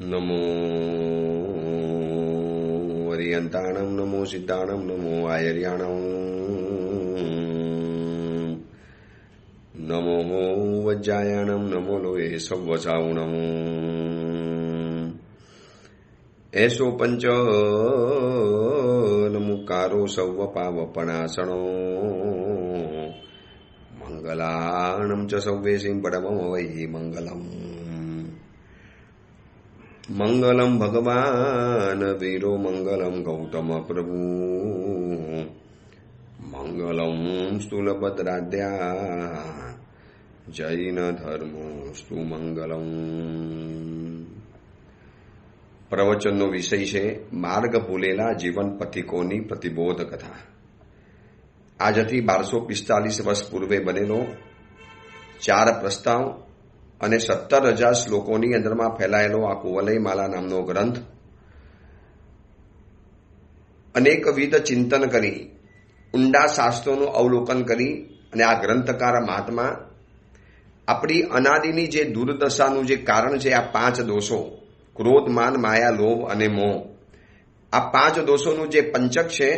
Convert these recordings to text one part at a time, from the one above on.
નમો અરિયંતાણમ, નમો સિદ્ધાણમ, નમો આયર્યાણમ, નમો વજ્જાયાણમ, નમો લોએ સવ્વસાઉણમ. એસો પંચ નમુકારો સવ્વ પાવપણાસણો મંગલાણમ ચ સવ્વેસિં પરમમ વૈ મંગલમ. મંગલમ ભગવાન વીરો, મંગલમ ગૌતમ પ્રભુ, મંગલમ સ્થૂલભદ્રાદ્યા જૈન ધર્મોસ્તુ મંગલમ. પ્રવચનનો વિષય છે માર્ગ ભૂલેલા જીવન પથિકોની પ્રતિબોધ કથા. આજથી 1245 વર્ષ પૂર્વે બનેલો 4 પ્રસ્તાવ અને 17,000 શ્લોકોની અંદરમાં ફેલાયેલો આ કુવલયમાલા નામનો ગ્રંથ અનેકવિધ ચિંતન કરી, ઊંડા શાસ્ત્રોનું અવલોકન કરી અને આ ગ્રંથકાર મહાત્મા આપણી અનાદિની જે દુર્દશાનું જે કારણ છે, આ 5 દોષો, ક્રોધ, માન, માયા, લોભ અને મોહ, આ 5 દોષોનું જે પંચક છે,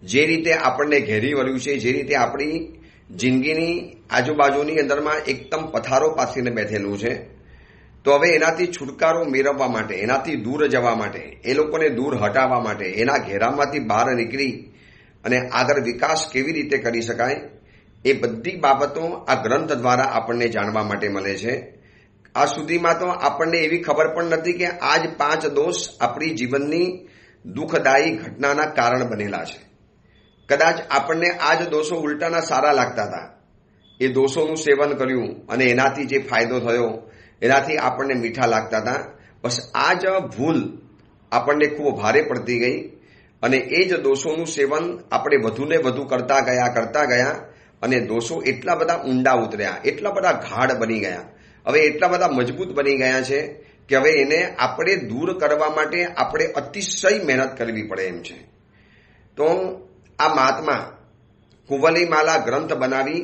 જે રીતે આપણને ઘેરી વળ્યું છે, જે રીતે આપણી જિંદગીની આજુબાજુની અંદરમાં એકદમ પથારો પાથરીને બેઠેલું છે, તો હવે એનાથી છુટકારો મેળવવા માટે, એનાથી દૂર જવા માટે, એ લોકોને દૂર હટાવવા માટે, એના ઘેરામાંથી બહાર નીકળી અને આગળ વિકાસ કેવી રીતે કરી શકાય, એ બધી બાબતો આ ગ્રંથ દ્વારા આપણને જાણવા માટે મળે છે. આ સુધીમાં તો આપણને એવી ખબર પણ નથી કે આ જ 5 દોષ આપણી જીવનની દુઃખદાયી ઘટનાના કારણ બનેલા છે. કદાચ આપણને આ જ દોષો ઉલટાના સારા લાગતા હતા. એ દોષોનું સેવન કર્યું અને એનાથી જે ફાયદો થયો, એનાથી આપણને મીઠા લાગતા હતા. બસ આ જ ભૂલ આપણને ખૂબ ભારે પડતી ગઈ અને એ જ દોષોનું સેવન આપણે વધુને વધુ કરતા ગયા અને દોષો એટલા બધા ઊંડા ઉતર્યા, એટલા બધા ગાઢ બની ગયા, હવે એટલા બધા મજબૂત બની ગયા છે કે હવે એને આપણે દૂર કરવા માટે આપણે અતિશય મહેનત કરવી પડે એમ છે. તો આ મહાત્મા કુવલયમાલા ગ્રંથ બનાવી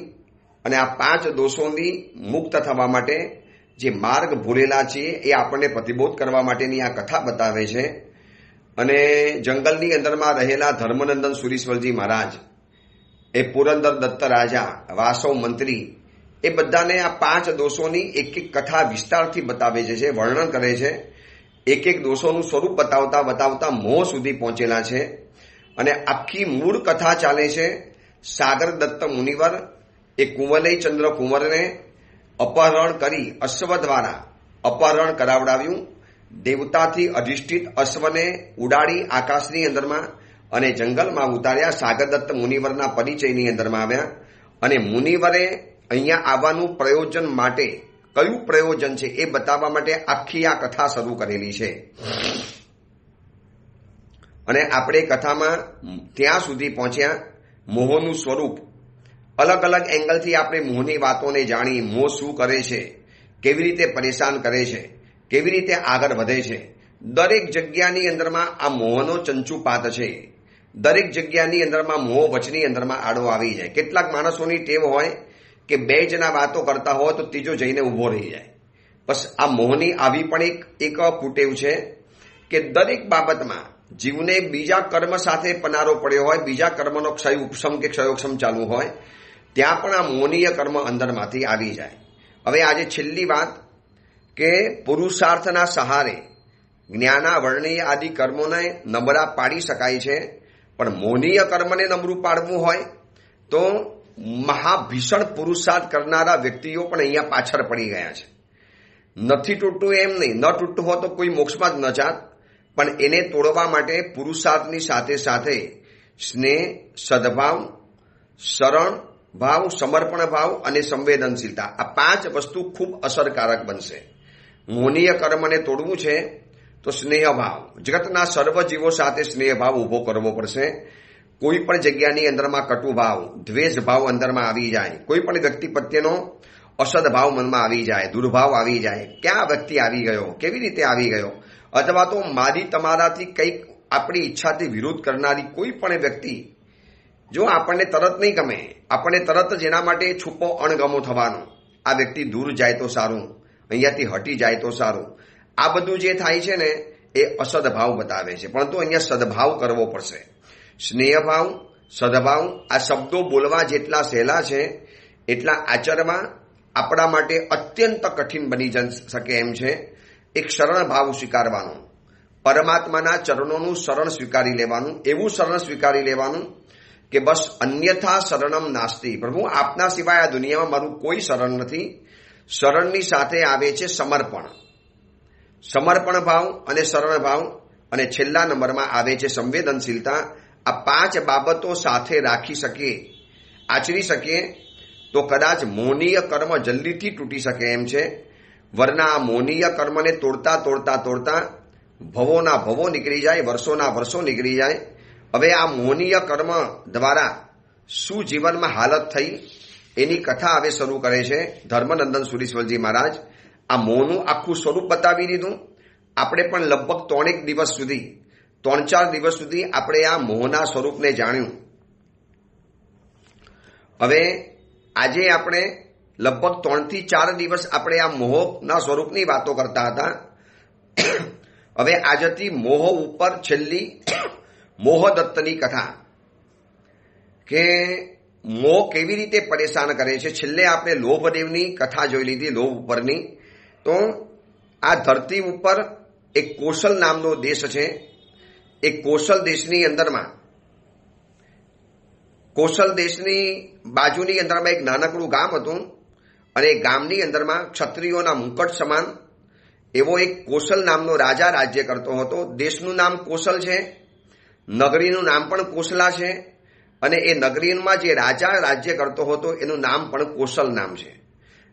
અને આ 5 દોષોથી મુક્ત થવા માટે જે માર્ગ ભૂલેલા છે એ આપણને પ્રતિબોધ કરવા માટેની આ કથા બતાવે છે. અને જંગલની અંદરમાં રહેલા ધર્મનંદન સુરીશ્વરજી મહારાજ, એ પુરંદર દત્ત રાજા, વાસવ મંત્રી, એ બધાને આ 5 દોષોની એક એક કથા વિસ્તારથી બતાવે છે, વર્ણન કરે છે. એક એક દોષોનું સ્વરૂપ બતાવતા મોહ સુધી પહોંચેલા છે. અને આખી મૂળ કથા ચાલે છે સાગર દત્ત મુનિવર એ કુંવલયચંદ્ર કુંવરને અપહરણ કરી, અશ્વ દ્વારા અપહરણ કરાવડાવ્યું. દેવતાથી અધિષ્ઠિત અશ્વને ઉડાડી આકાશની અંદરમાં અને જંગલમાં ઉતાર્યા. સાગરદત્ત મુનિવરના પરિચયની અંદરમાં આવ્યા અને મુનિવરે અહીંયા આવવાનું પ્રયોજન માટે, કયું પ્રયોજન છે એ બતાવવા માટે આખી આ કથા શરૂ કરેલી છે. અને આપણે કથામાં ત્યાં સુધી પહોંચ્યા, મોહનું સ્વરૂપ. અલગ અલગ એંગલથી આપણે મોહની વાતોને જાણી, મોહ શું કરે છે, કેવી રીતે પરેશાન કરે છે, કેવી રીતે આગળ વધે છે. દરેક જગ્યાની અંદરમાં આ મોહનો ચંચુપાત છે. દરેક જગ્યાની અંદરમાં મોહ વચની અંદરમાં આડો આવી જાય. કેટલાક માણસોની ટેવ હોય કે 2 જણા વાતો કરતા હોય તો ત્રીજો જઈને ઊભો રહી જાય. બસ આ મોહની આવી પણ એક કુટેવ છે કે દરેક બાબતમાં જીવને બીજા કર્મ સાથે પનારો પડ્યો હોય, બીજા કર્મનો ક્ષયોક્ષમ કે ક્ષયોક્ષમ ચાલુ હોય, ત્યાં પણ આ મોહનીય કર્મ અંદરમાંથી આવી જાય. હવે આજે છેલ્લી વાત કે પુરુષાર્થના સહારે જ્ઞાના વર્ણીય આદિ કર્મોને નબળા પાડી શકાય છે, પણ મોહનીય કર્મને નબળું પાડવું હોય તો મહાભીષણ પુરુષાર્થ કરનારા વ્યક્તિઓ પણ અહીંયા પાછળ પડી ગયા છે. નથી તૂટતું એમ નહીં, ન તૂટતું હોય તો કોઈ મોક્ષમાં જ ન જાત, પણ એને તોડવા માટે પુરુષાર્થની સાથે સાથે સ્નેહ, સદભાવ, શરણ ભાવ, સમર્પણ ભાવ અને સંવેદનશીલતા, આ 5 વસ્તુ ખૂબ અસરકારક બનશે. મોહનીય કર્મને તોડવું છે તો સ્નેહભાવ, જગતના સર્વ જીવો સાથે સ્નેહભાવ ઊભો કરવો પડશે. કોઈ પણ જગ્યાની અંદરમાં કટુભાવ, દ્વેષ ભાવ અંદરમાં આવી જાય, કોઈ પણ વ્યક્તિ પ્રત્યેનો અસદભાવ મનમાં આવી જાય, દુર્ભાવ આવી જાય, ક્યાં વ્યક્તિ આવી ગયો, કેવી રીતે આવી ગયો, અથવા તો મારી તમારાથી કંઈક આપણી ઈચ્છાથી વિરોધ કરનારી કોઈ પણ વ્યક્તિ જો આપણને તરત નહીં ગમે, આપણને તરત જ એના માટે છુપો અણગમો થવાનો, આ વ્યક્તિ દૂર જાય તો સારું, અહીંયાથી હટી જાય તો સારું. આ બધું જે થાય છે ને એ અસદભાવ બતાવે છે, પરંતુ અહીંયા સદભાવ કરવો પડશે. સ્નેહભાવ, સદભાવ આ શબ્દો બોલવા જેટલા સહેલા છે એટલા આચરવા આપણા માટે અત્યંત કઠિન બની શકે એમ છે. એક શરણ ભાવ સ્વીકારવાનો, પરમાત્માના ચરણોનું શરણ સ્વીકારી લેવાનું, એવું શરણ સ્વીકારી લેવાનું કે બસ અન્યથા શરણમ નાસ્તિ, પ્રભુ આપના સિવાય આ દુનિયામાં મારું કોઈ શરણ નથી. શરણની સાથે આવે છે સમર્પણ, સમર્પણ ભાવ અને શરણ ભાવ, અને છેલ્લા નંબરમાં આવે છે સંવેદનશીલતા. આ 5 બાબતો સાથે રાખી શકીએ, આચરી શકીએ તો કદાચ મોહનીય કર્મ જલ્દીથી તૂટી શકે એમ છે. વરના આ મોહનીય કર્મને તોડતા તોડતા તોડતા ભવોના ભવો નીકળી જાય, વર્ષોના વર્ષો નીકળી જાય. હવે આ મોહનીય કર્મ દ્વારા શું જીવનમાં હાલત થઈ એની કથા હવે શરૂ કરે છે ધર્મનંદન સુરીશ્વરજી મહારાજ. આ મોહનું આખું સ્વરૂપ બતાવી દીધું. આપણે પણ લગભગ 3-4 દિવસ સુધી આપણે આ મોહના સ્વરૂપને જાણ્યું. હવે આજે આપણે લગભગ 3 થી 4 દિવસ આપણે આ મોહના સ્વરૂપની વાતો કરતા હતા. હવે આજથી મોહ ઉપર છેલ્લી મોહદત્તની કથા, કે મોહ કેવી રીતે પરેશાન કરે છે. છેલ્લે આપણે લોભદેવની કથા જોઈ લીધી, લોભ ઉપરની. તો આ ધરતી ઉપર એક કોશલ નામનો દેશ છે. એ કોશલ દેશની અંદરમાં, કોશલ દેશની બાજુની અંદરમાં એક નાનકડું ગામ હતું, અને એ ગામની અંદરમાં ક્ષત્રિયોના મુકટ સમાન એવો એક કોશલ નામનો રાજા રાજ્ય કરતો હતો. દેશનું નામ કોશલ છે, નગરીનું નામ પણ કોશલા છે, અને એ નગરીમાં જે રાજા રાજ્ય કરતો હતો એનું નામ પણ કોશલ નામ છે.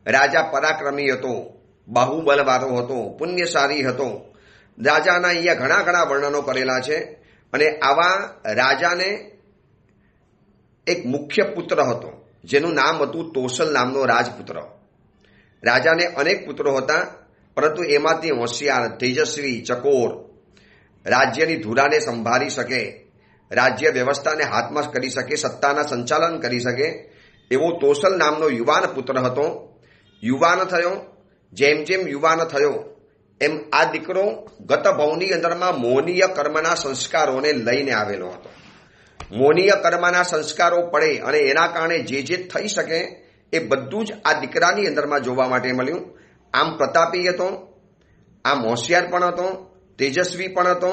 રાજા પરાક્રમી હતો, બાહુબલવાળો હતો, પુણ્યશાળી હતો. રાજાના અહીંયા ઘણા ઘણા વર્ણનો કરેલા છે. અને આવા રાજાને એક મુખ્ય પુત્ર હતો જેનું નામ હતું તોસલ નામનો રાજપુત્ર. રાજાને અનેક પુત્રો હતા, પરંતુ એમાંથી હોશિયાર, તેજસ્વી, ચકોર, રાજ્યની ધુરાને સંભાળી શકે, રાજ્ય વ્યવસ્થાને હાથમાં કરી શકે, સત્તાના સંચાલન કરી શકે એવો તોસલ નામનો યુવાન પુત્ર હતો. યુવાન થયો, જેમ જેમ યુવાન થયો એમ આ દીકરો ગત ભવની અંદરમાં મોહનીય કર્મના સંસ્કારોને લઈને આવેલો હતો. મોહનીય કર્મના સંસ્કારો પડે અને એના કારણે જે થઈ શકે એ બધું જ આ દીકરાની અંદરમાં જોવા માટે મળ્યું. આમ પ્રતાપી હતો, આમ હોશિયાર પણ હતો, તેજસ્વી પણ હતો,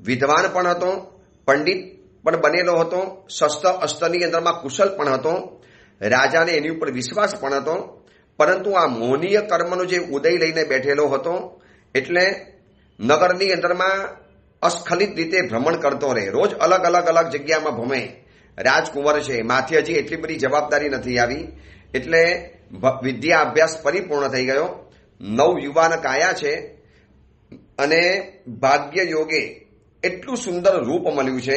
વિદ્વાન પણ હતો, પંડિત પણ બનેલો હતો, શસ્ત્ર અસ્ત્રની અંદરમાં કુશલ પણ હતો. રાજાને એની ઉપર વિશ્વાસ પણ હતો. પરંતુ આ મોહનીય કર્મનો જે ઉદય લઈને બેઠેલો હતો એટલે નગરની અંદરમાં અસ્ખલિત રીતે ભ્રમણ કરતો રહે. રોજ અલગ જગ્યામાં ભમે. રાજકુંવર છે, માથે હજી એટલી બધી જવાબદારી નથી આવી, એટલે વિદ્યા અભ્યાસ પરિપૂર્ણ થઈ ગયો. નવયુવાન કાયા છે, અને ભાગ્ય યોગે એટલું સુંદર રૂપ મળ્યું છે,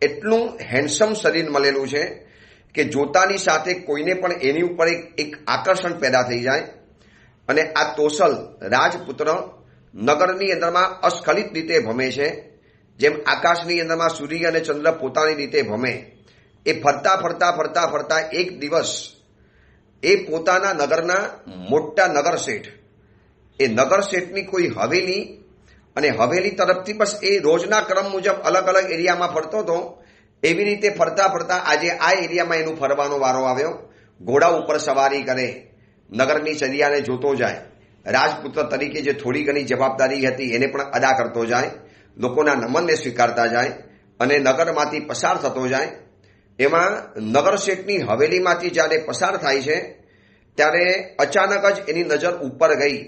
એટલું હેન્ડસમ શરીર મળેલું છે કે જોતાની સાથે કોઈને પણ એની ઉપર એક આકર્ષણ પેદા થઈ જાય. અને આ તોસલ રાજપુત્ર નગરની અંદરમાં અસ્ખલિત રીતે ભમે છે. જેમ આકાશની અંદરમાં સૂર્ય અને ચંદ્ર પોતાની રીતે ભમે, એ ફરતા એક દિવસ એ પોતાના નગરના મોટા નગર શેઠ, એ નગર શેઠની કોઈ હવેલી, અને હવેલી તરફથી બસ એ રોજના ક્રમ મુજબ અલગ એરિયામાં ફરતો હતો. એવી રીતે ફરતા આજે આ એરિયામાં એનું ફરવાનો વારો આવ્યો. ઘોડા ઉપર સવારી કરે, નગરની ચર્યાને જોતો જાય, રાજપુત્ર તરીકે જે થોડી ઘણી જવાબદારી હતી એને પણ અદા કરતો જાય, લોકોના નમનને સ્વીકારતા જાય, અને નગરમાંથી પસાર થતો જાય. એમાં નગર શેઠની હવેલીમાંથી જ્યારે પસાર થાય છે ત્યારે અચાનક જ એની નજર ઉપર ગઈ,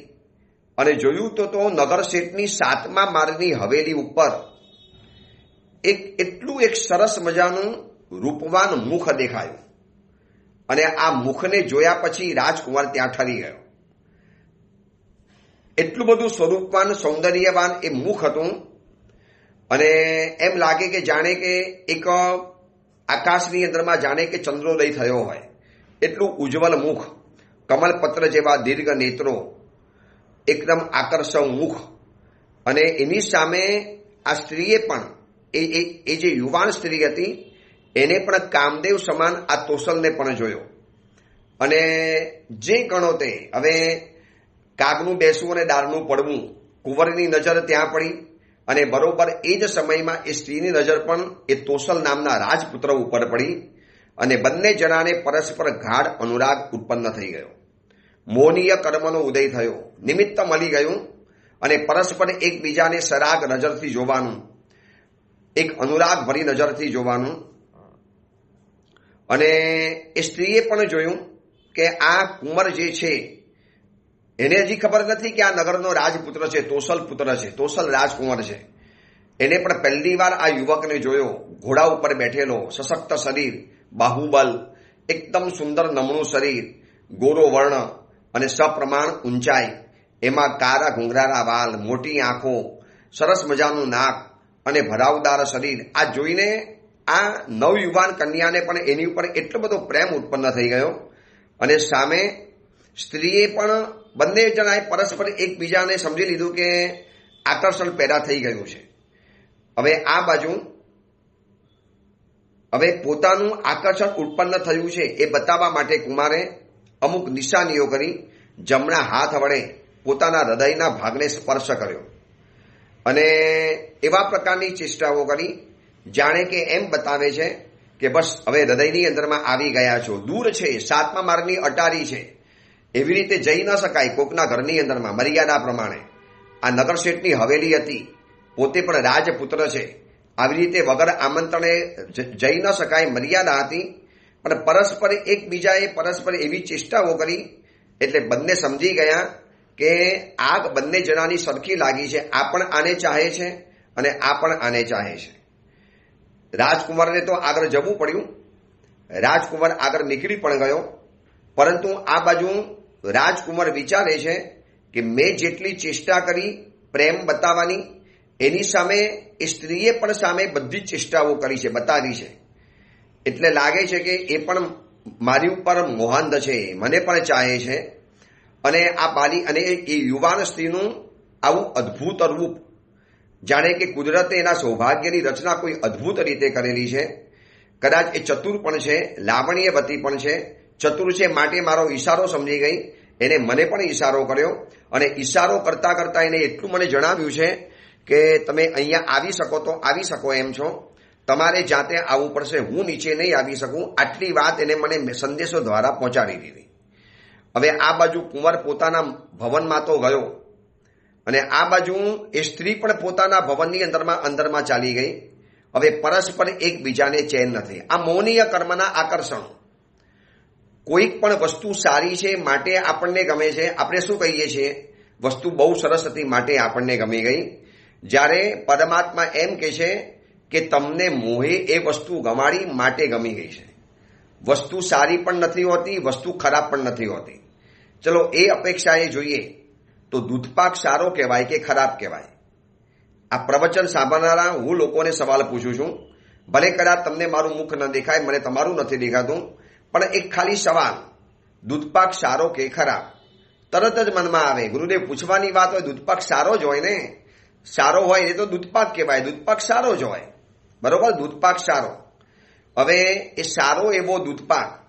અને જોયું તો નગર શેઠની 7મા માળની હવેલી ઉપર એટલું એક સરસ મજાનું રૂપવાન મુખ દેખાયું. અને આ મુખને જોયા પછી રાજકુમાર ત્યાં ઠરી ગયો. એટલું બધું સ્વરૂપવાન, સૌંદર્યવાન એ મુખ હતું, અને એમ લાગે કે જાણે કે એક આકાશની અંદરમાં જાણે કે ચંદ્રોદય થયો હોય એટલું ઉજ્જવલ મુખ, કમલપત્ર જેવા દીર્ઘ નેત્રો, એકદમ આકર્ષક મુખ. અને એની સામે આ સ્ત્રીએ પણ એ જે યુવાન સ્ત્રી હતી એને પણ કામદેવ સમાન આ તોસલને પણ જોયો. અને જે ગણો તે હવે કાગનું બેસવું અને ડાળનું પડવું, કુંવરની નજર ત્યાં પડી અને બરોબર એ જ સમયમાં એ સ્ત્રીની નજર પણ એ તોસલ નામના રાજપુત્ર ઉપર પડી અને બંને જણાને પરસ્પર ગાઢ અનુરાગ ઉત્પન્ન થઈ ગયો. મોહનીય કર્મનો ઉદય થયો, નિમિત્ત મળી ગયું અને પરસ્પર એકબીજાને સરાગ નજરથી જોવાનું, એક અનુરાગ ભરી નજરથી જોવાનું. અને એ સ્ત્રીએ પણ જોયું કે આ કુંવર જે છે એને હજી ખબર નથી કે આ નગરનો રાજપુત્ર છે, તોસલ પુત્ર છે, તોસલ રાજકુંવર છે. એને પણ પહેલી વાર આ યુવકને જોયો, ઘોડા ઉપર બેઠેલો, સશક્ત શરીર, બાહુબલ, એકદમ સુંદર નમણું શરીર, ગોરો વર્ણ અને સપ્રમાણ ઊંચાઈ, એમાં કાળા ઘૂંઘરારા વાલ, મોટી આંખો, સરસ મજાનું નાક અને ભરાવદાર શરીર. આ જોઈને આ નવયુવાન કન્યાને પણ એની ઉપર એટલો બધો પ્રેમ ઉત્પન્ન થઈ ગયો અને સામે સ્ત્રીએ પણ બંને જણાએ પરસ્પર એકબીજાને સમજી લીધું કે આકર્ષણ પેદા થઈ ગયું છે. હવે આ બાજુ હવે પોતાનું આકર્ષણ ઉત્પન્ન થયું છે એ બતાવવા માટે કુમારે અમુક નિશાનીઓ કરી જમણા હાથ વડે પોતાના હૃદયના ભાગને સ્પર્શ કર્યો અને એવા પ્રકારની ચેષ્ટાઓ કરી જાણે કે એમ બતાવે છે કે બસ હવે હૃદયની અંદરમાં આવી ગયા છો. દૂર છે, 7મા માળની અટારી છે, એવી રીતે જઈ ન શકાય કોકના ઘરની અંદરમાં મર્યાદા પ્રમાણે. આ નગર શેઠની હવેલી હતી, પોતે પણ રાજપુત્ર છે, આવી રીતે વગર આમંત્રણે જઈ ન શકાય, મર્યાદા હતી. પણ પરસ્પર એકબીજાએ પરસ્પર એવી ચેષ્ટાઓ કરી એટલે બંને સમજી ગયા કે આગ બંને જણાની સરખી લાગી છે. આ પણ આને ચાહે છે અને આ પણ આને ચાહે છે. રાજકુમારને તો આગળ જવું પડ્યું, રાજકુમાર આગળ નીકળી પણ ગયો. પરંતુ આ બાજુ રાજકુમાર વિચારે છે કે મેં જેટલી ચેષ્ટા કરી પ્રેમ બતાવવાની, એની સામે એ સ્ત્રીએ પણ સામે બધી જ ચેષ્ટાઓ કરી છે, બતાવી છે. એટલે લાગે છે કે એ પણ મારી ઉપર મોહાંધ છે, મને પણ ચાહે છે. અને આ બાલી અને એ યુવાન સ્ત્રીનું આવું અદ્ભુત રૂપ, જાણે કે કુદરતે એના સૌભાગ્યની રચના કોઈ અદ્ભુત રીતે કરેલી છે. કદાચ એ ચતુર પણ છે, લાવણ્યવતી પણ છે. ચતુર છે માટે મારો ઈશારો સમજી ગઈ, એને મને પણ ઈશારો કર્યો અને ઈશારો કરતા કરતા એને એટલું મને જણાવ્યું છે કે તમે અહીંયા આવી શકો તો આવી શકો એમ છો, તમારે જાતે આવવું પડશે, હું નીચે નહીં આવી શકું. આટલી વાત એને મને સંદેશો દ્વારા પહોંચાડી દીધી. હવે આ બાજુ કુંવર પોતાના ભવનમાં તો ગયો અને આ બાજુ એ સ્ત્રી પણ પોતાના ભવનની અંદરમાં ચાલી ગઈ. હવે પરસ્પર એકબીજાને ચેન નથી. આ મોહનીય કર્મના આકર્ષણ. કોઈક પણ વસ્તુ સારી છે માટે આપણને ગમે છે. આપણે શું કહીએ છીએ, વસ્તુ બહુ સરસ હતી માટે આપણને ગમી ગઈ. જ્યારે પરમાત્મા એમ કહે છે કે તમને મોહે એ વસ્તુ ગમાડી માટે ગમી ગઈ છે. વસ્તુ સારી પણ નથી હોતી, વસ્તુ ખરાબ પણ નથી હોતી. ચલો એ અપેક્ષાએ જોઈએ તો દૂધપાક સારો કહેવાય કે ખરાબ કહેવાય? આ પ્રવચન સાંભળનારા હું લોકોને સવાલ પૂછું છું. ભલે કદાચ તમને મારું મુખ ન દેખાય, મને તમારું નથી દેખાતું, પણ એક ખાલી સવાલ, દૂધપાક સારો કે ખરાબ? તરત જ મનમાં આવે. ગુરુદેવ પૂછવાની વાત હોય, દૂધપાક સારો જ હોય ને. સારો હોય એ તો દૂધપાક કહેવાય, દૂધપાક સારો જ હોય, બરોબર? દૂધપાક સારો. હવે એ સારો એવો દૂધપાક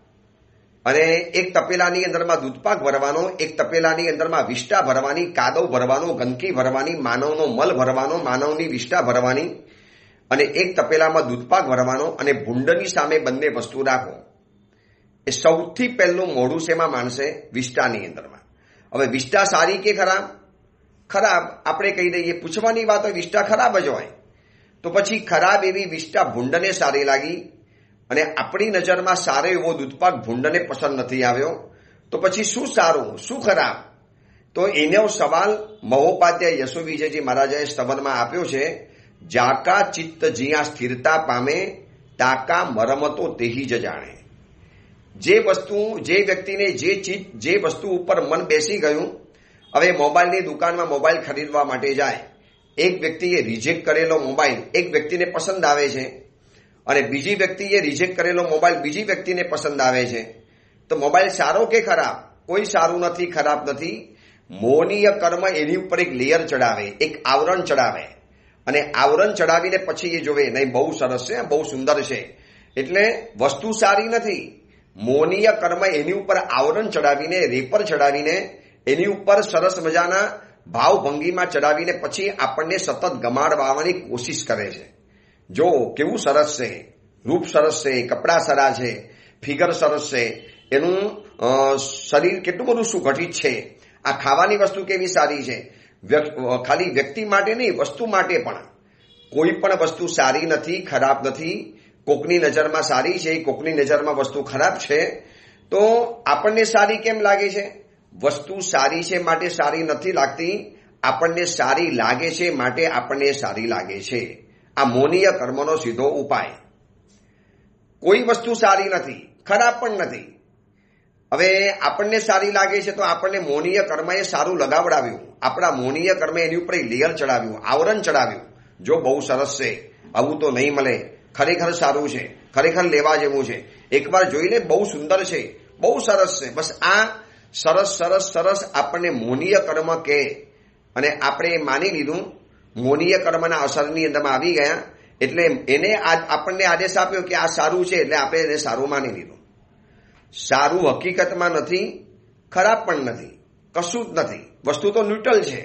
અને એક તપેલાની અંદરમાં દૂધપાક ભરવાનો, એક તપેલાની અંદરમાં વિષ્ટા ભરવાની, કાદવ ભરવાનો, ગંદકી ભરવાની, માનવનો મલ ભરવાનો, માનવની વિષ્ટા ભરવાની અને એક તપેલામાં દૂધપાક ભરવાનો અને ભૂંડની સામે બંને વસ્તુ રાખો. એ સૌથી પહેલું મોઢું શેમાં માનશે? વિષ્ટાની અંદરમાં. હવે વિષ્ટા સારી કે ખરાબ? ખરાબ આપણે કહી દઈએ. પૂછવાની વાત હોય, વિષ્ટા ખરાબ જ હોય. તો પછી ખરાબ એવી વિષ્ટા ભૂંડને સારી લાગી અને આપણી નજરમાં સારો એવો દૂધપાક ભૂંડને પસંદ નથી આવ્યો. તો પછી શું સારું, શું ખરાબ? તો એનો સવાલ મહોપાધ્યાય યશો વિજયજી મહારાજાએ સ્તવનમાં આપ્યો છે. જાકા ચિત્ત જ્યાં સ્થિરતા પામે, તાકા મરમતો તેહી જ જાણે. જે વસ્તુ, જે વ્યક્તિને જે ચીજ, જે વસ્તુ ઉપર મન બેસી ગયું. હવે મોબાઈલની દુકાનમાં મોબાઈલ ખરીદવા માટે જાય. એક વ્યક્તિએ રિજેક્ટ કરેલો મોબાઈલ એક વ્યક્તિને પસંદ આવે છે અને બીજી વ્યક્તિએ રિજેક્ટ કરેલો મોબાઈલ બીજી વ્યક્તિને પસંદ આવે છે. તો મોબાઈલ સારો કે ખરાબ? કોઈ સારું નથી, ખરાબ નથી. મોહનીય કર્મ એની ઉપર એક લેયર ચડાવે, એક આવરણ ચડાવે અને આવરણ ચડાવીને પછી એ જોવે, નહીં બહુ સરસ છે, બહુ સુંદર છે, એટલે વસ્તુ સારી નથી. મોહનીય કર્મ એની ઉપર આવરણ ચડાવીને, રેપર ચડાવીને એની ઉપર સરસ મજાના ભાવ ભંગીમાં ચડાવીને પછી આપણને સતત ગમાડવાની કોશિશ કરે છે. જો કેવું સરસ છે, રૂપ સરસ છે, કપડાં સારા છે, ફિગર સરસ છે, એનું શરીર કેટલું બધું સુગઠિત છે, આ ખાવાની વસ્તુ કેવી સારી છે. ખાલી વ્યક્તિ માટે નહીં, વસ્તુ માટે પણ કોઈ પણ વસ્તુ સારી નથી, ખરાબ નથી. કોકની નજરમાં સારી છે, કોકની નજરમાં વસ્તુ ખરાબ છે. તો આપણને સારી કેમ લાગે છે? વસ્તુ સારી છે માટે સારી નથી લાગતી, આપણને સારી લાગે છે માટે આપણને સારી લાગે છે. આ મોનીય કર્મનો સીધો ઉપાય. કોઈ વસ્તુ સારી નથી, ખરાબ પણ નથી. હવે આપણને સારી લાગે છે તો આપણને મોનીય કર્મએ સારું લગાવડાવ્યું, આપણા મોનીય કર્મે એની ઉપર લેયર ચડાવ્યું, આવરણ ચડાવ્યું. જો બહુ સરસ છે, આવું તો નહીં મળે, ખરેખર સારું છે, ખરેખર લેવા જેવું છે, એકવાર જોઈ લે, બહુ સુંદર છે, બહુ સરસ છે. બસ આ સરસ સરસ સરસ આપણને મોનીય કર્મ કહે અને આપણે માની લીધું, મોનીય કર્મના અસરની અંદરમાં આવી ગયા. એટલે એને આપણને આદેશ આપ્યો કે આ સારું છે, એટલે આપણે એને સારું માની લીધું. સારું હકીકતમાં નથી, ખરાબ પણ નથી, કશું જ નથી, વસ્તુ તો ન્યુટ્રલ છે.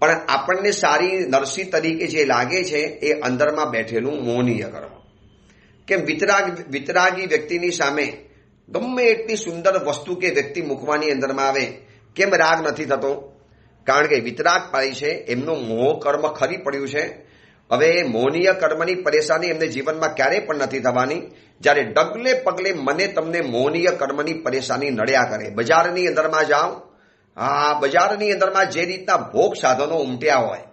પણ આપણને સારી નરસી તરીકે જે લાગે છે એ અંદરમાં બેઠેલું મોનીય કર્મ. કેમ વિતરાગી વ્યક્તિની સામે ગમે એટલી સુંદર વસ્તુ કે વ્યક્તિ મૂકવાની અંદરમાં આવે, કેમ રાગ નથી થતો? કારણ કે વિતરાગ પાડી છે, એમનું મોહ કર્મ ખરી પડ્યું છે. હવે મોનીય કર્મની પરેશાની એમને જીવનમાં ક્યારેય પણ નથી થવાની. જ્યારે ડગલે પગલે મને તમને મોનીય કર્મની પરેશાની નડ્યા કરે. બજારની અંદરમાં જાઓ, હા, બજારની અંદરમાં જે રીતના ભોગ સાધનો ઉમટ્યા હોય,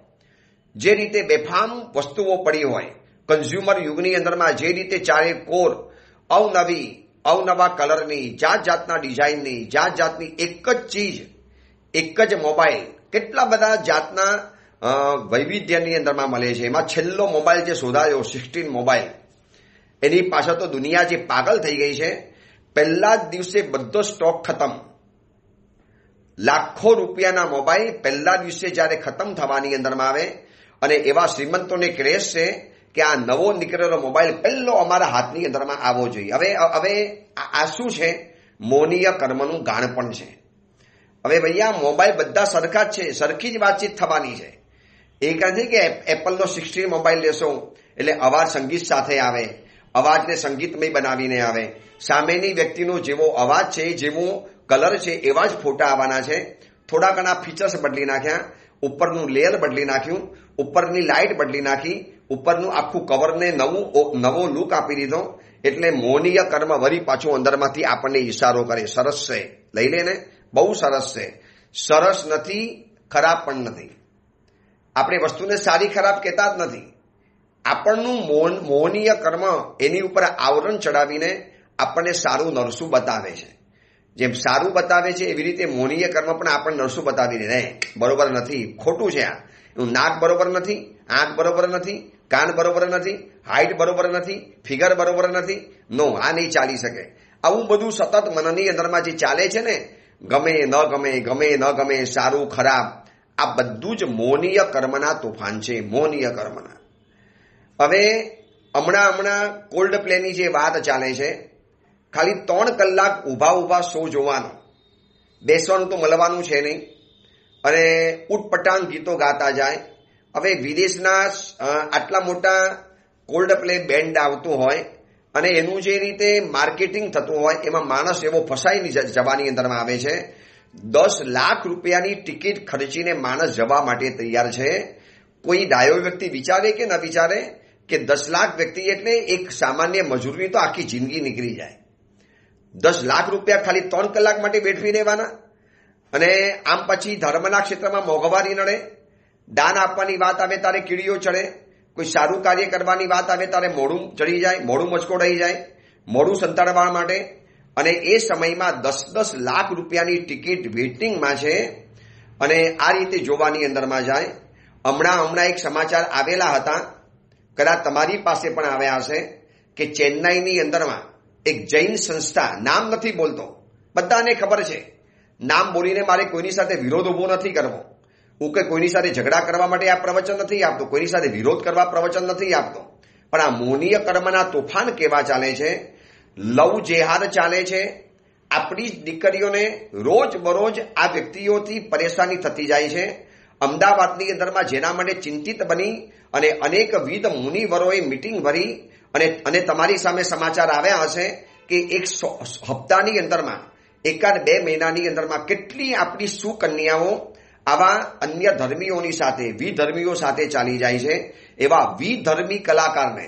જે રીતે બેફામ વસ્તુઓ પડી હોય, કન્ઝ્યુમર યુગની અંદરમાં જે રીતે ચારે કોર અવનવા કલરની, જાત જાતના ડિઝાઇનની, જાત જાતની એક જ ચીજ, એક જ મોબાઈલ, કેટલા બધા જાતના વૈવિધ્યની અંદરમાં મળે છે. એમાં છેલ્લો મોબાઈલ જે શોધાયો 16 મોબાઈલ, એની પાછળ તો દુનિયા જે પાગલ થઈ ગઈ છે. પહેલા જ દિવસે બધો સ્ટોક ખતમ. લાખો રૂપિયાના મોબાઈલ પહેલા દિવસે જ્યારે ખતમ થવાની અંદરમાં આવે અને એવા શ્રીમંતોને ક્રેઝ છે કે આ નવો નીકળેલો મોબાઈલ પહેલો અમારા હાથની અંદરમાં આવવો જોઈએ. હવે આ શું છે? મોનીય કર્મનું ગાણપણ છે. હવે ભૈયા મોબાઈલ બધા સરખા જ છે, સરખી જ વાતચીત થવાની છે. એક નથી કે એપલનો 16 મોબાઈલ લેશો એટલે અવાજ સંગીત સાથે આવે, અવાજને સંગીતમય બનાવીને આવે. સામેની વ્યક્તિનો જેવો અવાજ છે, જેવો કલર છે, એવા જ ફોટા આવવાના છે. થોડા ઘણા ફીચર્સ બદલી નાખ્યા, ઉપરનું લેયર બદલી નાખ્યું, ઉપરની લાઇટ બદલી નાખી, ઉપરનું આખું કવરને નવો લુક આપી દીધો. એટલે મોનીય કર્મ વળી પાછું અંદરમાંથી આપણને ઈશારો કરે, સરસ છે, લઈ લે ને, બહુ સરસ છે. સરસ નથી, ખરાબ પણ નથી. આપણે વસ્તુને સારી ખરાબ કહેતા જ નથી. આપણનું મોનીય કર્મ એની ઉપર આવરણ ચડાવીને આપણને સારું નરસું બતાવે છે. જેમ સારું બતાવે છે એવી રીતે મોનીય કર્મ પણ આપણને નરસું બતાવી દે. બરોબર નથી, ખોટું છે. આ નાક બરોબર નથી, આંખ બરોબર નથી, કાન બરોબર નથી, હાઈટ બરોબર નથી, ફિગર બરોબર નથી. નો, આ નહીં ચાલી શકે. આવું બધું સતત મનની અંદરમાં જે ચાલે છે ને, ગમે ન ગમે, ગમે ન ગમે, સારું ખરાબ, આ બધું જ મોનીય કર્મના તોફાન છે, મોનીય કર્મના. હવે હમણાં કોલ્ડ પ્લેની જે વાત ચાલે છે, ખાલી 3 કલાક ઊભા શો જોવાનો, બેસવાનું તો મળવાનું છે નહીં, અને ઉટપટાંગ ગીતો ગાતા જાય. હવે વિદેશના આટલા મોટા કોલ્ડ પ્લે બેન્ડ આવતું હોય અને એનું જે રીતે માર્કેટિંગ થતું હોય, એમાં માણસ એવો ફસાઈ જવાની અંદરમાં આવે છે. 10 લાખ રૂપિયાની ટિકિટ ખર્ચીને માણસ જવા માટે તૈયાર છે. કોઈ ડાયો વ્યક્તિ વિચારે કે ન વિચારે કે 10 લાખ વ્યક્તિ એટલે એક સામાન્ય મજૂરની તો આખી જિંદગી નીકળી જાય. 10 લાખ રૂપિયા ખાલી 3 કલાક માટે બેઠવી દેવાના. અને આમ પછી ધર્મના ક્ષેત્રમાં મોંઘવારી નડે, દાન આપવાની વાત આવે ત્યારે કીડીઓ ચડે, કોઈ સારું કાર્ય કરવાની વાત આવે ત્યારે મોઢું ચડી જાય, મોઢું મચકોડાઈ જાય, મોઢું સંતાડવા માટે. અને એ સમયમાં 10-10 લાખ રૂપિયાની ટિકિટ વેઇટિંગમાં છે અને આ રીતે જોવાની અંદરમાં જાય. હમણાં એક સમાચાર આવેલા હતા, કદાચ તમારી પાસે પણ આવ્યા હશે, કે ચેન્નાઈની અંદરમાં એક જૈન સંસ્થા, નામ નથી બોલતો, બધાને ખબર છે, નામ બોલીને મારે કોઈની સાથે વિરોધ ઉભો નથી કરવો. હું કે કોઈની સાથે ઝઘડા કરવા માટે આ પ્રવચન નથી આપતો, કોઈની સાથે વિરોધ કરવા પ્રવચન નથી આપતો. પણ આ મોનીય કર્મના તોફાન કેવા ચાલે છે, લવ જેહાદ ચાલે છે. આપણી જ દીકરીઓને રોજ બરોજ આ વ્યક્તિઓથી પરેશાની થતી જાય છે. અમદાવાદની અંદરમાં જેના માટે ચિંતિત બની અને અનેકવિધ મુનિવરોએ મિટિંગ ભરી અને તમારી સામે સમાચાર આવ્યા હશે કે એક હપ્તાની અંદરમાં એકાદ 2 મહિનાની અંદરમાં કેટલી આપણી સુકન્યાઓ આવા અન્ય ધર્મીઓની સાથે વિધર્મીઓ સાથે ચાલી જાય છે. એવા વિધર્મી કલાકારને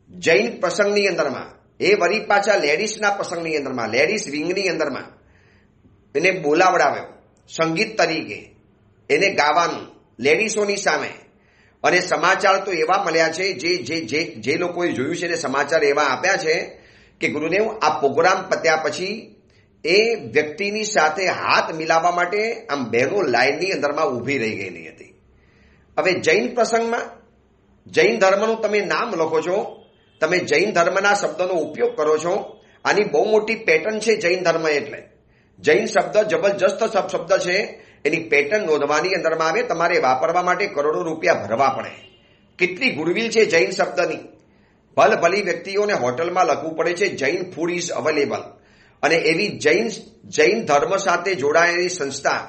જૈન પ્રસંગની અંદરમાં એ વળી પાછા લેડીઝના પ્રસંગની અંદરમાં લેડીઝ વિંગની અંદરમાં એને બોલાવડાવ્યો સંગીત તરીકે, એને ગાવાનું લેડીઝોની સામે. અને સમાચાર તો એવા મળ્યા છે જે લોકોએ જોયું છે એને સમાચાર એવા આપ્યા છે કે ગુરુદેવ આ પ્રોગ્રામ પત્યા પછી એ વ્યક્તિની સાથે હાથ મિલાવવા માટે આમ બહેનો લાઈનની અંદરમાં ઊભી રહી ગયેલી હતી. હવે જૈન પ્રસંગમાં જૈન ધર્મનું તમે નામ લખો છો, તમે જૈન ધર્મના શબ્દનો ઉપયોગ કરો છો. આની બહુ મોટી પેટર્ન છે જૈન ધર્મ એટલે. જૈન શબ્દ જબરજસ્ત શબ્દ છે. એની પેટર્ન નોંધવાની અંદરમાં આવે. તમારે વાપરવા માટે કરોડો રૂપિયા ભરવા પડે. કેટલી ગુડવિલ છે જૈન શબ્દની. ભલી વ્યક્તિઓને હોટલમાં લખવું પડે છે જૈન ફૂડ ઇઝ અવેલેબલ. અને એવી જૈન ધર્મ સાથે જોડાયેલી સંસ્થા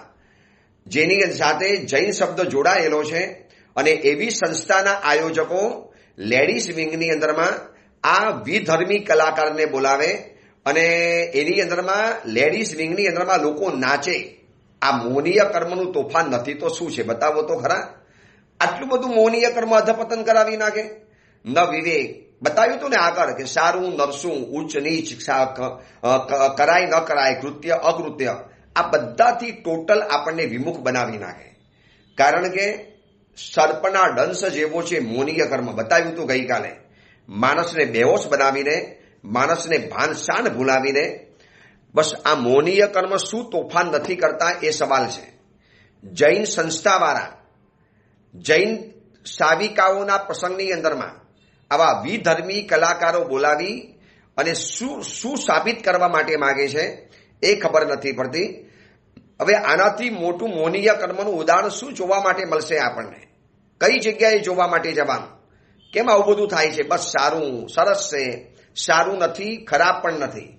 જેની સાથે જૈન શબ્દ જોડાયેલો છે અને એવી સંસ્થાના આયોજકો લેડીઝ વિંગની અંદરમાં આ વિધર્મી કલાકારને બોલાવે અને એની અંદરમાં લેડીઝ વિંગની અંદરમાં લોકો નાચે. આ મોહનીય કર્મનું તોફાન નથી તો શું છે બતાવો તો ખરા. આટલું બધું મોહનીય કર્મ અધપતન કરાવી નાખે. ન વિવેક બતાવ્યું હતું ને આગળ કે સારું નરસું, ઉચ્ચ નીચ, કરાય ન કરાય, કૃત્ય અકૃત્ય, આ બધાથી ટોટલ આપણને વિમુખ બનાવી નાખે. કારણ કે સર્પના દંશ જેવો છે મોહનીય કર્મ. બતાવ્યું હતું ગઈકાલે. માણસને બેહોશ બનાવીને, માણસને ભાનશાન ભૂલાવીને. બસ આ મોહનીય કર્મ શું તોફાન નથી કરતા એ સવાલ છે. જૈન સંસ્થાવાળા જૈન સાવિકાઓના પ્રસંગની અંદરમાં આવા વિધર્મી કલાકારો બોલાવી અને શું સાબિત કરવા માટે માગે છે એ ખબર નથી પડતી. હવે આનાથી મોટું મોહનીય કર્મનું ઉદાહરણ શું જોવા માટે મળશે આપણને? કઈ જગ્યાએ જોવા માટે જવાનું? કેમ આવું બધું થાય છે? બસ સારું સરસ છે, સારું નથી, ખરાબ પણ નથી.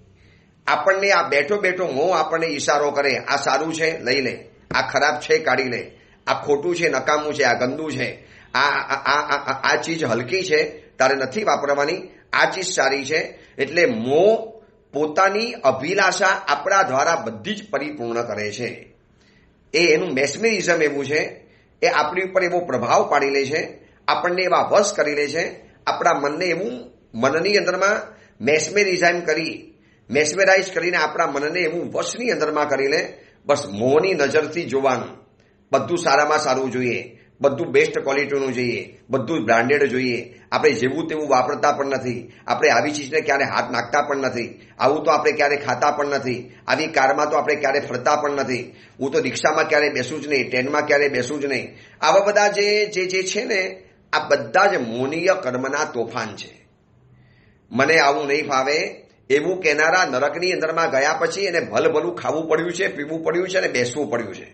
આપણને આ બેઠો બેઠો મોહ આપણને ઈશારો કરે, આ સારું છે લઈ લે, આ ખરાબ છે કાઢી લે, આ ખોટું છે નકામું છે, આ ગંદુ છે, આ ચીજ હલકી છે તારે નથી વાપરવાની, આ ચીજ સારી છે. એટલે મોહ પોતાની અભિલાષા આપણા દ્વારા બધી જ પરિપૂર્ણ કરે છે. એનું મેસ્મેરિઝમ એવું છે, એ આપણી ઉપર એવો પ્રભાવ પાડી લે છે, આપણને એવા વશ કરી લે છે, આપણા મનને એવું મનની અંદરમાં મેસ્મેરાઇઝ કરીને આપણા મનને એવું વશની અંદરમાં કરી લે. બસ મોહની નજરથી જોવાનું. બધું સારામાં સારું જોઈએ, બધું બેસ્ટ ક્વોલિટીનું જોઈએ, બધું બ્રાન્ડેડ જોઈએ. આપણે જેવું તેવું વાપરતા પણ નથી. આપણે આવી ચીજને ક્યારે હાથ નાખતા પણ નથી. આવું તો આપણે ક્યારે ખાતા પણ નથી. આવી કારમાં તો આપણે ક્યારે ફરતા પણ નથી. હું તો રિક્ષામાં ક્યારે બેસું જ નહીં, ટ્રેનમાં ક્યારે બેસું જ નહીં. આવા બધા જે છે ને, આ બધા જ મોહનીય કર્મના તોફાન છે. મને આવું નહીં ફાવે એવું કહેનારા નરકની અંદરમાં ગયા પછી એને ભલભલું ખાવું પડ્યું છે, પીવું પડ્યું છે અને બેસવું પડ્યું છે.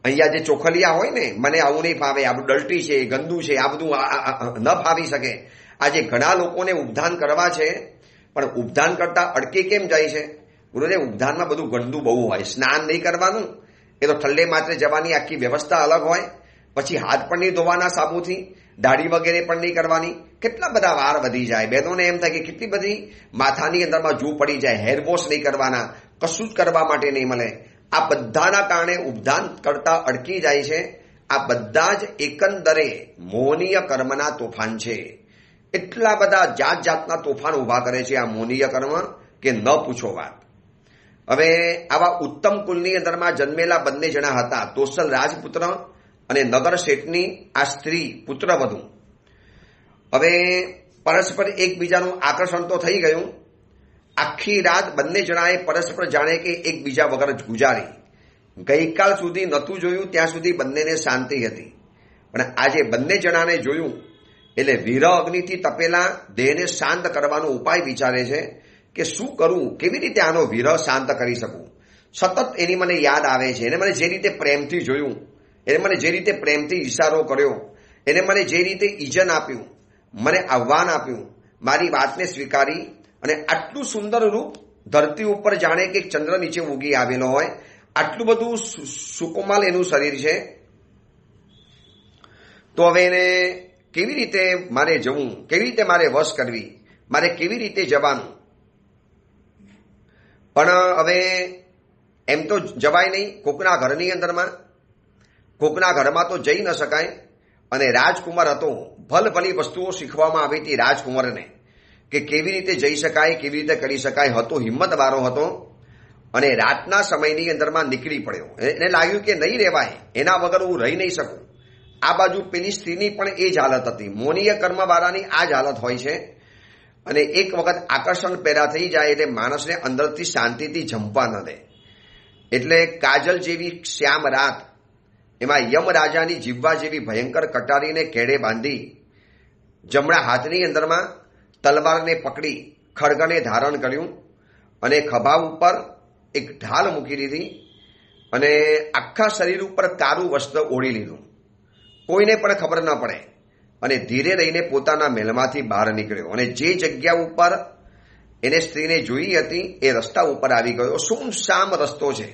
અહીંયા જે ચોખલિયા હોય ને, મને આવું નહીં ફાવે, આ ડલ્ટી છે, ગંદુ છે, આ બધું ન ફાવી શકે. આજે ઘણા લોકોને ઉપધાન કરવા છે, પણ ઉપધાન કરતા અટકી કેમ જાય છે? ગુરુદેવ ઉપધાનમાં બધું ગંદુ બહુ હોય, સ્નાન નહીં કરવાનું, એ તો ઠલ્લે માત્ર જવાની આખી વ્યવસ્થા અલગ હોય. પછી હાથ પણ નહીં ધોવાના સાબુથી, દાઢી વગેરે પણ નહીં કરવાની. કેટલા બધા વાર વધી જાય. બહેનોને એમ થાય કે કેટલી બધી માથાની અંદરમાં જૂ પડી જાય, હેર વોશ નહીં કરવાના, કશું જ કરવા માટે નહીં મળે. આ બધાના કારણે ઉપધાન કરતા અટકી જાય છે. આ બધા જ એકંદરે મોહનીય કર્મના તોફાન છે. એટલા બધા જાતના તોફાન ઉભા કરે છે આ મોહનીય કર્મ કે ન પૂછો વાત. હવે આવા ઉત્તમ કુલની અંદરમાં જન્મેલા બંને જણા હતા, તોસલ રાજપુત્ર અને નગર શેઠની આ સ્ત્રી પુત્રવધુ. હવે પરસ્પર એકબીજાનું આકર્ષણ તો થઈ ગયું. આખી રાત બંને જણાએ પરસ્પર જાણે કે એકબીજા વગર ગુજારી. ગઈકાલ સુધી નહોતું જોયું ત્યાં સુધી બંનેને શાંતિ હતી. પણ આજે બંને જણાને જોયું એટલે વીર અગ્નિથી તપેલા દેહને શાંત કરવાનો ઉપાય વિચારે છે કે શું કરું, કેવી રીતે આનો વિરહ શાંત કરી શકું. સતત એની મને યાદ આવે છે. એને મને જે રીતે પ્રેમથી જોયું, એને મને જે રીતે પ્રેમથી ઈશારો કર્યો, એને મને જે રીતે ઈજન આપ્યું, મને આહ્વાન આપ્યું, મારી વાતને સ્વીકારી અને આટલું સુંદર રૂપ ધરતી ઉપર જાણે કે ચંદ્ર નીચે ઉગી આવેલો હોય આટલું બધું સુકોમાલ એનું શરીર છે. તો હવે એને કેવી રીતે મારે જવું, કેવી રીતે મારે વશ કરવી, મારે કેવી રીતે જવાનું? પણ હવે એમ તો જવાય નહીં. કોકના ઘરની અંદરમાં, કોકના ઘરમાં તો જઈ ન શકાય. અને રાજકુમાર હતો, ભલભલી વસ્તુઓ શીખવામાં આવી હતી રાજકુમારને કે કેવી રીતે જઈ શકાય, કેવી રીતે કરી શકાય. હતો, હિંમતવાળો હતો અને રાતના સમયની અંદરમાં નીકળી પડ્યો. એને લાગ્યું કે નહીં રહેવાય, એના વગર હું રહી નહીં શકું. આ બાજુ પેલી સ્ત્રીની પણ એ જ હાલત હતી. મોનીય કર્મવાળાની આ જ હાલત હોય છે. અને એક વખત આકર્ષણ પેદા થઈ જાય એટલે માણસને અંદરથી શાંતિથી જંપવા ન દે. એટલે કાજલ જેવી શ્યામ રાત એમાં યમરાજાની જીવવા જેવી ભયંકર કટારીને કેડે બાંધી, જમણા હાથની અંદરમાં તલવારને પકડી ખડગને ધારણ કર્યું અને ખભા ઉપર એક ઢાલ મૂકી દીધી અને આખા શરીર ઉપર તારું વસ્ત્ર ઓઢી લીધું, કોઈને પણ ખબર ન પડે. અને ધીરે રહીને પોતાના મહેલમાંથી બહાર નીકળ્યો અને જે જગ્યા ઉપર એને સ્ત્રીને જોઈ હતી એ રસ્તા ઉપર આવી ગયો. સુમસામ રસ્તો છે,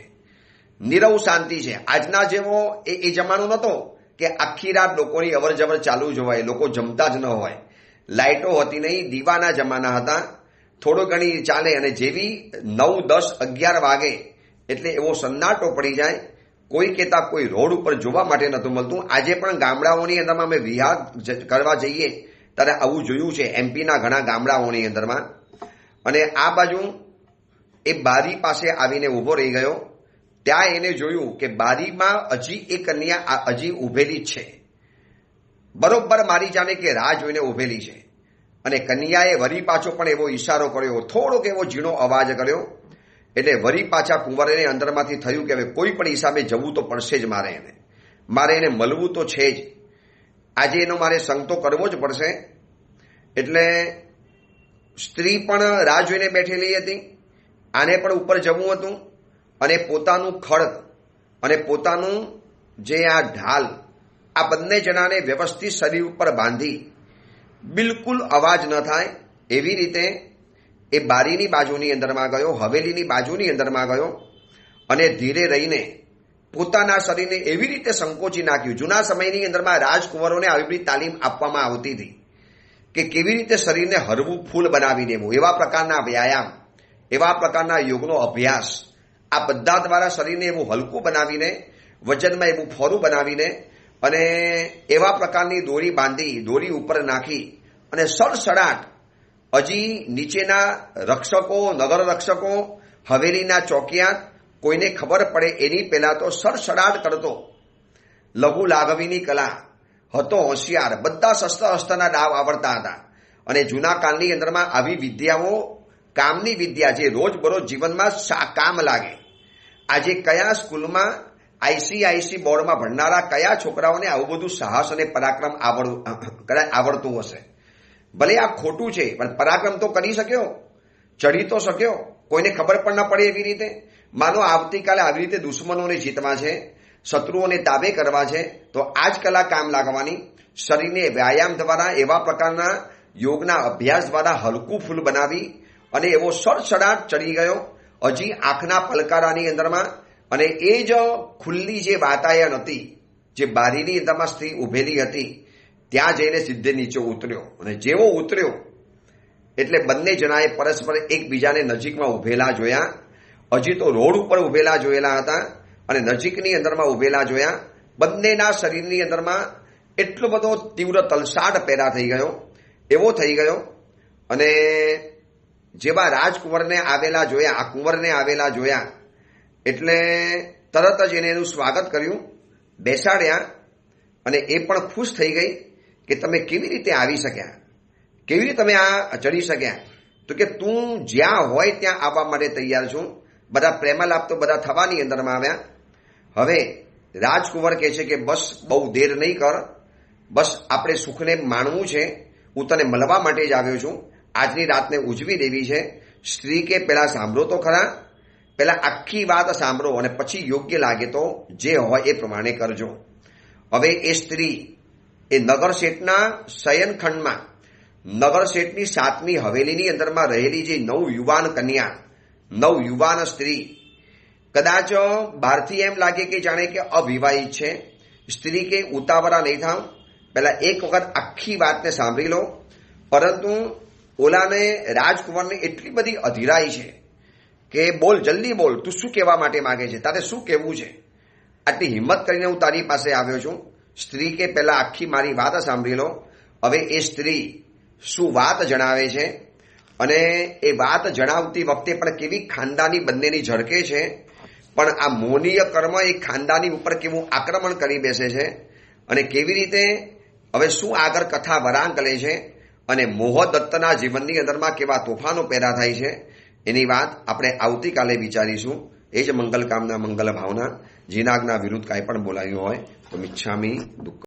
નીરવ શાંતિ છે. આજના જેવો એ જમાનો નહોતો કે આખી રાત લોકોની અવર જવર ચાલુ જ હોય, લોકો જમતા જ ન હોય, લાઇટો હતી નહીં, દીવાના જમાના હતા. થોડો ઘણી ચાલે અને જેવી 9, 10, 11 વાગે એટલે એવો સન્નાટો પડી જાય. કોઈ કહેતા કોઈ રોડ ઉપર જોવા માટે નહોતું મળતું. આજે પણ ગામડાઓની અંદરમાં અમે વિહાર કરવા જઈએ ત્યારે આવું જોયું છે, એમપીના ઘણા ગામડાઓની અંદરમાં. અને આ બાજુ એ બારી પાસે આવીને ઊભો રહી ગયો. ત્યાં એને જોયું કે બારીમાં હજી એક કન્યા હજી ઊભેલી જ છે, બરોબર મારી જામે કે રાહ જોઈને ઊભેલી છે. અને કન્યાએ વરી પાછો પણ એવો ઈશારો કર્યો, થોડોક એવો ઝીણો અવાજ કર્યો. એટલે વરી પાછા કુંવરને અંદરમાંથી થયું કે હવે કોઈ પણ હિસાબે જવું તો પડશે જ મારે એને મળવું તો છે જ. આજે એનો મારે સંગ તો કરવો જ પડશે. એટલે સ્ત્રી પણ રાહ જોઈને બેઠેલી હતી, આને પણ ઉપર જવું હતું અને પોતાનું ખડગ અને પોતાનું જે આ ઢાલ આ બંને જણાને વ્યવસ્થિત શરીર ઉપર બાંધી બિલકુલ અવાજ ન થાય એવી રીતે એ બારીની બાજુની અંદરમાં ગયો, હવેલીની બાજુની અંદરમાં ગયો અને ધીરે રહીને પોતાના શરીરને એવી રીતે સંકોચી નાખ્યું. જૂના સમયની અંદરમાં રાજકુંવરોને આવી બધી તાલીમ આપવામાં આવતી હતી કે કેવી રીતે શરીરને હરવું ફૂલ બનાવી દેવું. એવા પ્રકારના વ્યાયામ, એવા પ્રકારના યોગનો અભ્યાસ, આ બધા દ્વારા શરીરને એવું હલકું બનાવીને, વજનમાં એવું ફોરું બનાવીને અને એવા પ્રકારની દોરી બાંધી, દોરી ઉપર નાખી અને સડસડાટ હજી નીચેના રક્ષકો, નગર રક્ષકો, હવેલીના ચોકિયાત કોઈને ખબર પડે એની પહેલા તો સડસડાટ કરતો. લઘુ લાઘવીની કલા હતો, હોશિયાર, બધા શસ્ત્ર અસ્ત્રના દાવ આવડતા હતા. અને જૂના કાળની અંદરમાં આવી વિદ્યાઓ કામની વિદ્યા જે રોજબરોજ જીવનમાં કામ લાગે. આજે કયા સ્કૂલમાં આઈસીઆઈસી બોર્ડમાં ભણનારા કયા છોકરાઓને આવું બધું સાહસ અને પરાક્રમ આવડતું હશે? ભલે આ ખોટું છે પણ પરાક્રમ તો કરી શક્યો, ચડી તો શક્યો, કોઈને ખબર પણ ન પડે એવી રીતે. માનો આવતીકાલે આવી રીતે દુશ્મનોને જીતવા છે, શત્રુઓને તાબે કરવા છે, તો આ જ કલા કામ લાગવાની. શરીરને વ્યાયામ દ્વારા, એવા પ્રકારના યોગના અભ્યાસ દ્વારા હલકું ફૂલ બનાવી અને એવો સડસડાટ ચડી ગયો. હજી આંખના પલકારાની અંદરમાં અને એ જ ખુલ્લી જે વાતાયન હતી, જે બારીની અંદરમાં સ્ત્રી ઊભેલી હતી, ત્યાં જઈને સીધે નીચે ઉતર્યો. અને જેવો ઉતર્યો એટલે બંને જણાએ પરસ્પર એકબીજાને નજીકમાં ઊભેલા જોયા. હજી તો રોડ ઉપર ઊભેલા જોયેલા હતા અને નજીકની અંદરમાં ઊભેલા જોયા. બંનેના શરીરની અંદરમાં એટલો બધો તીવ્ર તલસાટ પેદા થઈ ગયો, એવો થઈ ગયો. અને જેવા રાજકુંવરને આવેલા જોયા, આ કુંવરને આવેલા જોયા એટલે તરત જ એને એનું સ્વાગત કર્યું, બેસાડ્યા. અને એ પણ ખુશ થઈ ગઈ કે તમે કેવી રીતે આવી શક્યા, કેવી રીતે તમે આ ચડી શક્યા? તો કે તું જ્યાં હોય ત્યાં આવવા માટે તૈયાર છું. બધા પ્રેમાલાપ તો બધા થવાની અંદરમાં આવ્યા. હવે રાજકુંવર કહે છે કે બસ બહુ દેર નહીં કર, બસ આપણે સુખને માણવું છે, હું તને મળવા માટે જ આવ્યો છું, આજની રાતને ઉજવી દેવી છે. સ્ત્રી કે પહેલા સાંભળો તો ખરા, પહેલા આખી વાત સાંભળો અને પછી યોગ્ય લાગે તો જે હોય એ પ્રમાણે કરજો. હવે એ સ્ત્રી એ નગરશેઠના શયનખંડમાં, નગરશેઠની 7મી હવેલીની અંદરમાં રહેલી જે 9 યુવાન કન્યા નવયુવાન સ્ત્રી કદાચ બહારથી એમ લાગે કે જાણે કે અવિવાહિત છે. સ્ત્રી કે ઉતાવળા નહીં થાવ, પહેલા એક વખત આખી વાતને સાંભળી લો. પરંતુ ઓલાને રાજકુમારને એટલી બધી અધીરાઈ છે કે બોલ, જલ્દી બોલ, તું શું કહેવા માટે માંગે છે, તારે શું કહેવું છે? આટલી હિંમત કરીને હું તારી પાસે આવ્યો છું. સ્ત્રી કે પહેલા આખી મારી વાત સાંભળી લો. હવે એ સ્ત્રી શું વાત જણાવે છે અને એ વાત જણાવતી વખતે પણ કેવી ખાનદાની બંનેની ઝળકે છે. પણ આ મોનીય કર્મ એ ખાનદાની ઉપર કેવું આક્રમણ કરી બેસે છે અને કેવી રીતે હવે શું આગળ કથા વળાંક લે છે અને મોહદત્તના જીવનની અંદરમાં કેવા તોફાનો પેદા થાય છે એની વાત આપણે આવતીકાલે વિચારીશું. એ જ મંગલ કામના, મંગલ ભાવના. જીનાગના વિરુદ્ધ કાંઈ પણ બોલાયું હોય તો મિચ્છામી દુઃખ.